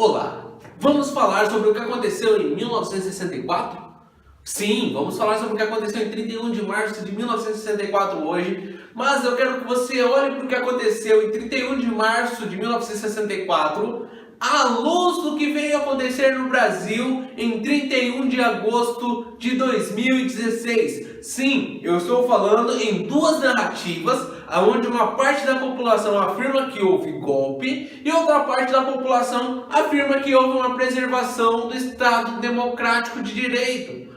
Olá, vamos falar sobre o que aconteceu em 1964? Sim, vamos falar sobre o que aconteceu em 31 de março de 1964 hoje, mas eu quero que você olhe para o que aconteceu em 31 de março de 1964 à luz do que veio acontecer no Brasil em 31 de agosto de 2016. Sim, eu estou falando em duas narrativas, onde uma parte da população afirma que houve golpe e outra parte da população afirma que houve uma preservação do Estado Democrático de Direito.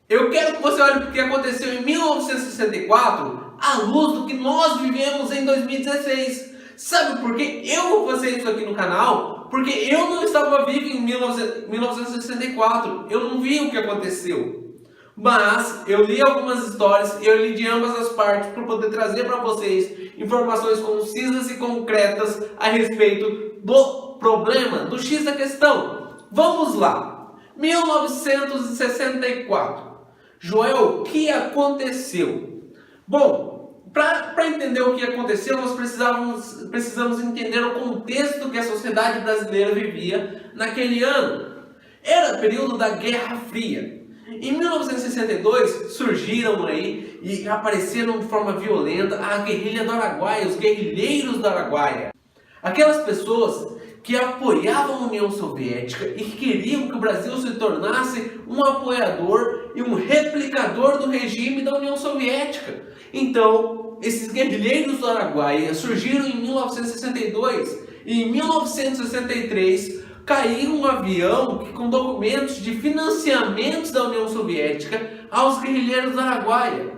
Eu quero que você olhe para o que aconteceu em 1964 à luz do que nós vivemos em 2016. Sabe por que eu vou fazer isso aqui no canal? Porque eu não estava vivo em 1964. Eu não vi o que aconteceu. Mas eu li algumas histórias e eu li de ambas as partes para poder trazer para vocês informações concisas e concretas a respeito do problema, do X da questão. Vamos lá. 1964. Joel, o que aconteceu? Bom, para entender o que aconteceu, nós precisamos entender o contexto que a sociedade brasileira vivia naquele ano. Era período da Guerra Fria. Em 1962 surgiram aí e apareceram de forma violenta a guerrilha do Araguaia, os guerrilheiros do Araguaia. Aquelas pessoas que apoiavam a União Soviética e que queriam que o Brasil se tornasse um apoiador e um replicador do regime da União Soviética. Então, esses guerrilheiros do Araguaia surgiram em 1962 e em 1963 caiu um avião com documentos de financiamentos da União Soviética aos guerrilheiros do Araguaia.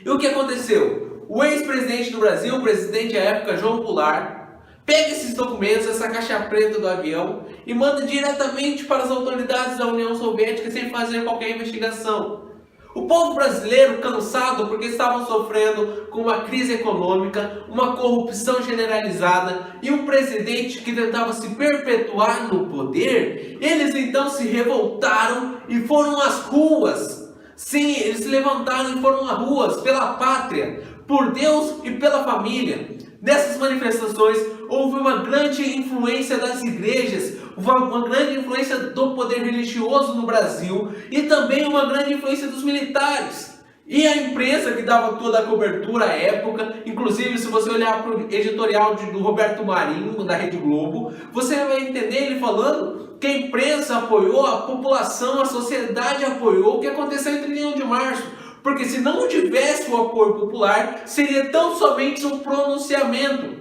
E o que aconteceu? O ex-presidente do Brasil, o presidente à época João Goulart, pega esses documentos, essa caixa preta do avião e manda diretamente para as autoridades da União Soviética sem fazer qualquer investigação. O povo brasileiro, cansado porque estavam sofrendo com uma crise econômica, uma corrupção generalizada e um presidente que tentava se perpetuar no poder, eles então se revoltaram e foram às ruas. Sim, eles se levantaram e foram às ruas pela pátria, por Deus e pela família. Nessas manifestações houve uma grande influência das igrejas, uma grande influência do poder religioso no Brasil e também uma grande influência dos militares. E a imprensa que dava toda a cobertura à época, inclusive se você olhar para o editorial do Roberto Marinho, da Rede Globo, você vai entender ele falando que a imprensa apoiou, a população, a sociedade apoiou o que aconteceu em 31 de março. Porque se não tivesse o apoio popular, seria tão somente um pronunciamento.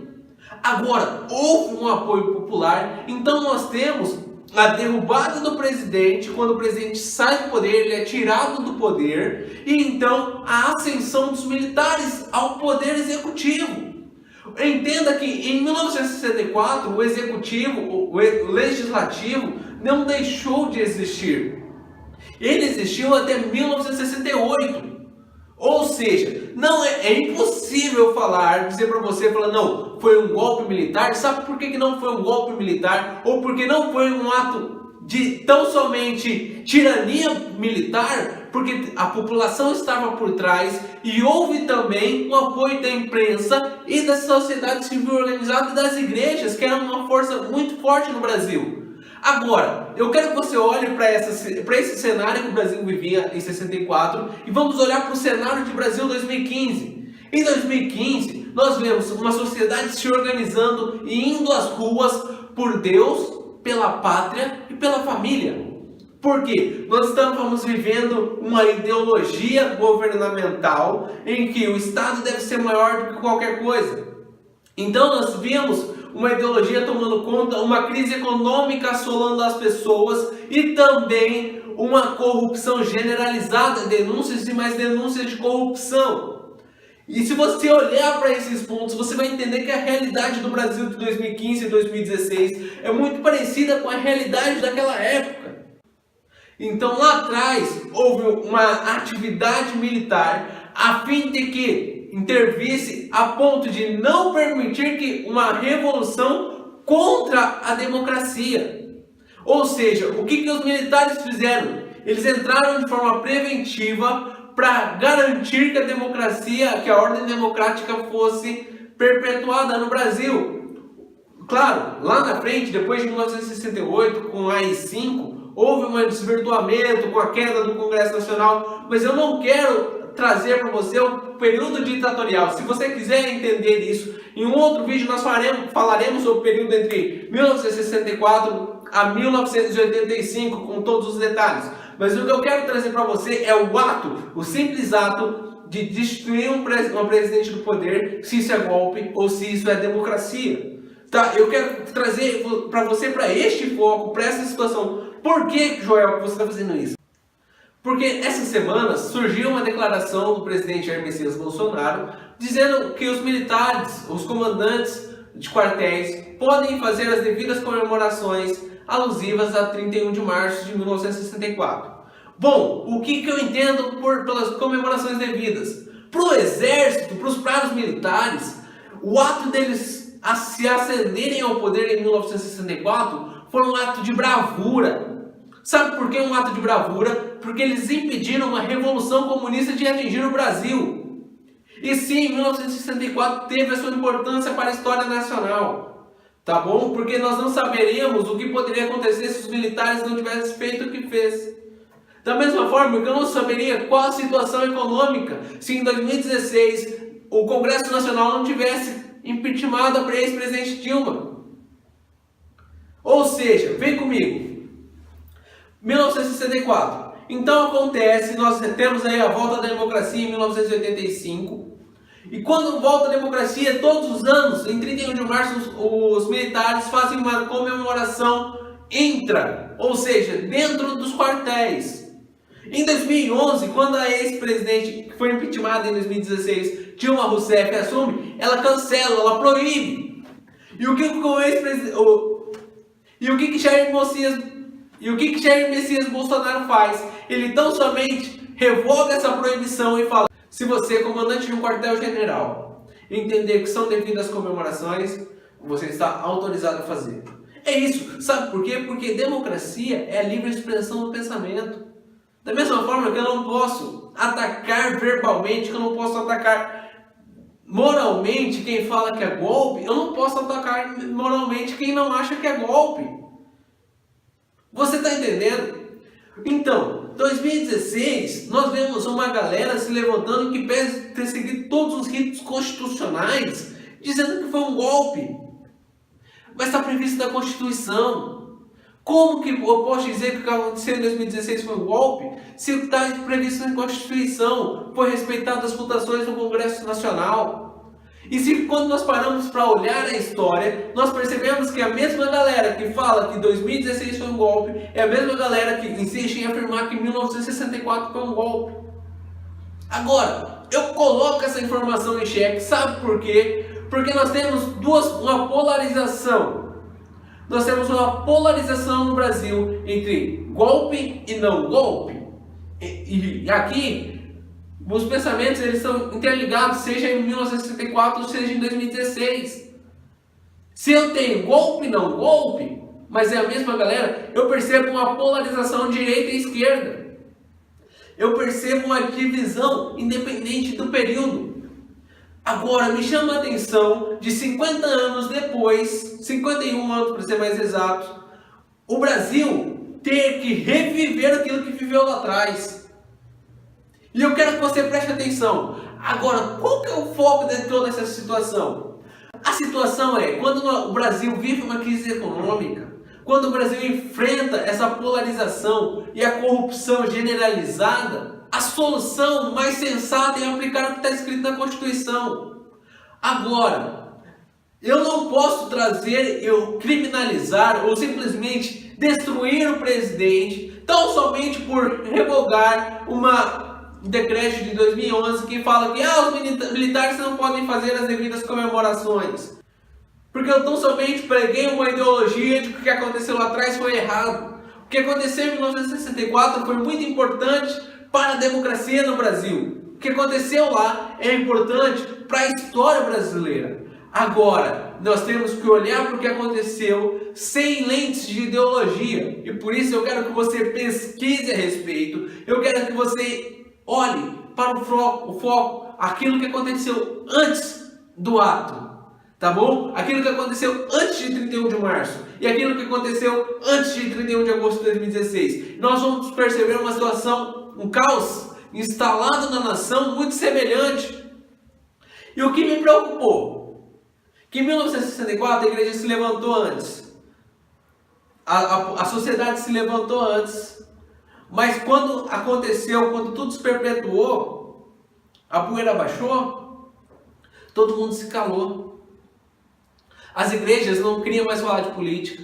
Agora, houve um apoio popular, então nós temos a derrubada do presidente, quando o presidente sai do poder, ele é tirado do poder, e então a ascensão dos militares ao poder executivo. Entenda que em 1964 o executivo, o legislativo não deixou de existir. Ele existiu até 1968. Ou seja, não é impossível dizer para você, não, foi um golpe militar. Sabe por que não foi um golpe militar? Ou porque não foi um ato de tão somente tirania militar? Porque a população estava por trás e houve também o apoio da imprensa e da sociedade civil organizada e das igrejas, que era uma força muito forte no Brasil. Agora, eu quero que você olhe para esse cenário que o Brasil vivia em 64 e vamos olhar para o cenário de Brasil 2015. Em 2015, nós vemos uma sociedade se organizando e indo às ruas por Deus, pela pátria e pela família. Por quê? Nós estamos vivendo uma ideologia governamental em que o Estado deve ser maior do que qualquer coisa. Então nós vimos uma ideologia tomando conta, uma crise econômica assolando as pessoas e também uma corrupção generalizada, denúncias e mais denúncias de corrupção. E se você olhar para esses pontos, você vai entender que a realidade do Brasil de 2015 e 2016 é muito parecida com a realidade daquela época. Então lá atrás houve uma atividade militar a fim de que intervisse a ponto de não permitir que uma revolução contra a democracia. Ou seja, o que os militares fizeram? Eles entraram de forma preventiva para garantir que a democracia, que a ordem democrática fosse perpetuada no Brasil. Claro, lá na frente, depois de 1968, com a AI-5, houve um desvirtuamento com a queda do Congresso Nacional, mas eu não quero trazer para você o período ditatorial. Se você quiser entender isso, em um outro vídeo nós falaremos sobre o período entre 1964 a 1985, com todos os detalhes. Mas o que eu quero trazer para você é o simples ato de destituir uma presidente do poder, se isso é golpe ou se isso é democracia. Tá? Eu quero trazer para você, para este foco, para essa situação. Por que, Joel, você está fazendo isso? Porque essa semana surgiu uma declaração do presidente Jair Messias Bolsonaro dizendo que os militares, os comandantes de quartéis, podem fazer as devidas comemorações alusivas a 31 de março de 1964. Bom, o que eu entendo pelas comemorações devidas? Para o exército, para os prados militares, o ato deles se ascenderem ao poder em 1964 foi um ato de bravura. Sabe por que um ato de bravura? Porque eles impediram uma revolução comunista de atingir o Brasil. E sim, 1964 teve a sua importância para a história nacional. Tá bom? Porque nós não saberemos o que poderia acontecer se os militares não tivessem feito o que fez. Da mesma forma que eu não saberia qual a situação econômica se em 2016 o Congresso Nacional não tivesse impeachmentado a ex-presidente Dilma. Ou seja, vem comigo. 1964. Então acontece, nós temos aí a volta da democracia em 1985. E quando volta a democracia, todos os anos, em 31 de março, os militares fazem uma comemoração ou seja, dentro dos quartéis. Em 2011, quando a ex-presidente, que foi impeachmentada em 2016, Dilma Rousseff assume, ela cancela, ela proíbe. E o que Jair Messias Bolsonaro faz? Ele tão somente revoga essa proibição e fala: se você, comandante de um quartel-general, entender que são devidas comemorações, você está autorizado a fazer. É isso. Sabe por quê? Porque democracia é a livre expressão do pensamento. Da mesma forma que eu não posso atacar verbalmente, que eu não posso atacar moralmente quem fala que é golpe, eu não posso atacar moralmente quem não acha que é golpe. Você está entendendo? Então, 2016, nós vemos uma galera se levantando que pede perseguir todos os ritos constitucionais, dizendo que foi um golpe. Mas está previsto na Constituição. Como que eu posso dizer que o que aconteceu em 2016 foi um golpe, se está previsto na Constituição, foi respeitado as votações no Congresso Nacional? E se quando nós paramos para olhar a história, nós percebemos que a mesma galera que fala que 2016 foi um golpe, é a mesma galera que insiste em afirmar que 1964 foi um golpe. Agora, eu coloco essa informação em xeque, sabe por quê? Porque nós temos uma polarização. Nós temos uma polarização no Brasil entre golpe e não golpe. E aqui, os pensamentos eles são interligados, seja em 1964 ou seja em 2016. Se eu tenho golpe e não golpe, mas é a mesma galera, eu percebo uma polarização direita e esquerda. Eu percebo uma divisão independente do período. Agora, me chama a atenção, de 50 anos depois, 51 anos para ser mais exato, o Brasil ter que reviver aquilo que viveu lá atrás. E eu quero que você preste atenção. Agora, qual que é o foco de toda essa situação? A situação é, quando o Brasil vive uma crise econômica, quando o Brasil enfrenta essa polarização e a corrupção generalizada, a solução mais sensata é aplicar o que está escrito na Constituição. Agora, eu não posso criminalizar ou simplesmente destruir o presidente tão somente por revogar um decreto de 2011 que fala que os militares não podem fazer as devidas comemorações. Porque eu tão somente preguei uma ideologia de que o que aconteceu lá atrás foi errado. O que aconteceu em 1964 foi muito importante para a democracia no Brasil. O que aconteceu lá é importante para a história brasileira. Agora, nós temos que olhar para o que aconteceu sem lentes de ideologia. E por isso eu quero que você pesquise a respeito. Eu quero que você olhe para o foco, aquilo que aconteceu antes do ato. Tá bom? Aquilo que aconteceu antes de 31 de março e aquilo que aconteceu antes de 31 de agosto de 2016. Nós vamos perceber uma situação, um caos instalado na nação muito semelhante. E o que me preocupou? Que em 1964 a igreja se levantou antes. A sociedade se levantou antes. Mas quando aconteceu, quando tudo se perpetuou, a poeira baixou, todo mundo se calou. As igrejas não queriam mais falar de política.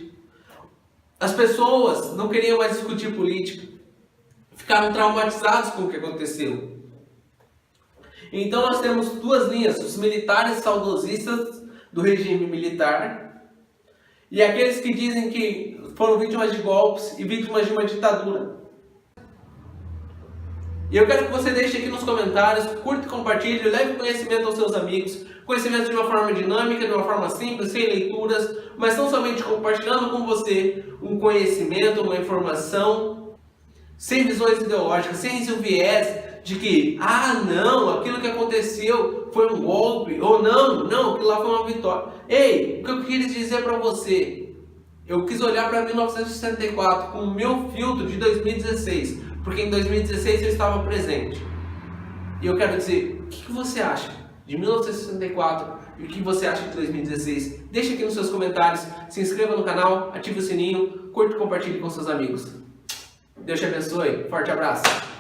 As pessoas não queriam mais discutir política. Ficaram traumatizados com o que aconteceu. Então nós temos duas linhas, os militares saudosistas do regime militar e aqueles que dizem que foram vítimas de golpes e vítimas de uma ditadura. E eu quero que você deixe aqui nos comentários, curta e compartilhe, leve conhecimento aos seus amigos, conhecimento de uma forma dinâmica, de uma forma simples, sem leituras, mas não somente compartilhando com você um conhecimento, uma informação, sem visões ideológicas, sem esse viés de que, não, aquilo que aconteceu foi um golpe, ou não, aquilo lá foi uma vitória. Ei, o que eu queria dizer para você? Eu quis olhar para 1964 com o meu filtro de 2016, porque em 2016 eu estava presente. E eu quero dizer, o que você acha de 1964 e o que você acha de 2016? Deixe aqui nos seus comentários, se inscreva no canal, ative o sininho, curta e compartilhe com seus amigos. Deus te abençoe, forte abraço!